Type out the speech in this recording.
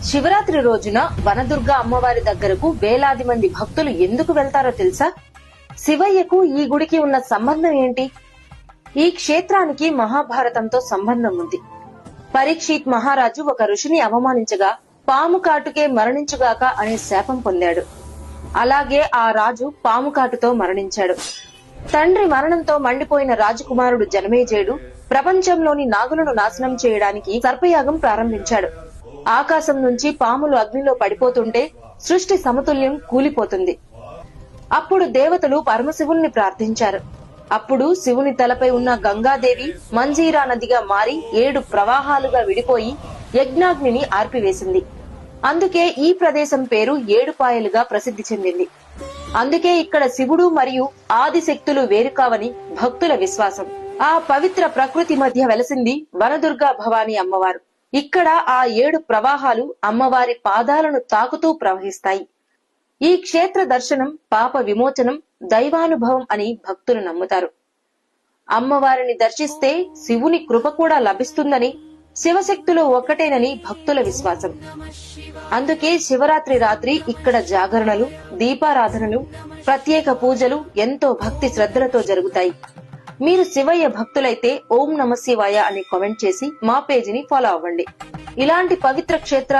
శివరాత్రి రోజున వనదుర్గ అమ్మవారి దగ్గరకు వేలాది మంది భక్తులు ఎందుకు వెళ్తారో తెలుసా? శివయ్యకు ఈ గుడికి ఉన్న సంబంధం ఏంటి? ఈ క్షేత్రానికి మహాభారతంతో సంబంధం ఉంది. పరీక్షిత్ మహారాజు ఒక ఋషిని అవమానించగా పాము కాటుకే మరణించుగాక అనే శాపం పొందాడు. అలాగే ఆ రాజు పాము కాటుతో మరణించాడు. తండ్రి మరణంతో మండిపోయిన రాజకుమారుడు జనమేజయుడు ప్రపంచంలోని నాగులను నాశనం చేయడానికి సర్పయాగం ప్రారంభించాడు. ఆకాశం నుంచి పాములు అగ్నిలో పడిపోతుంటే సృష్టి సమతుల్యం కూలిపోతుంది. అప్పుడు దేవతలు పరమశివుణ్ణి ప్రార్థించారు. అప్పుడు శివుని తలపై ఉన్న గంగాదేవి మంజీరా నదిగా మారి 7 ప్రవాహాలుగా విడిపోయి యజ్ఞాగ్నిని ఆర్పివేసింది. అందుకే ఈ ప్రదేశం పేరు ఏడుపాయలుగా ప్రసిద్ధి చెందింది. అందుకే ఇక్కడ శివుడు మరియు ఆదిశక్తులు వేరు కావని భక్తుల విశ్వాసం. ఆ పవిత్ర ప్రకృతి మధ్య వెలసింది వనదుర్గా భవానీ అమ్మవారు. ఇక్కడ ఆ 7 ప్రవాహాలు అమ్మవారి పాదాలను తాకుతూ ప్రవహిస్తాయి. ఈ క్షేత్ర దర్శనం పాప విమోచనం, దైవానుభవం అని భక్తులు నమ్ముతారు. అమ్మవారిని దర్శిస్తే శివుని కృప కూడా లభిస్తుందని, శివశక్తులు ఒక్కటేనని భక్తుల విశ్వాసం. అందుకే శివరాత్రి రాత్రి ఇక్కడ జాగరణలు, దీపారాధనలు, ప్రత్యేక పూజలు ఎంతో భక్తి శ్రద్ధలతో జరుగుతాయి. మీరు శివయ్య భక్తులైతే ఓం నమ శివాయ అని కామెంట్ చేసి మా పేజీని ఫాలో అవ్వండి. ఇలాంటి పవిత్ర క్షేత్ర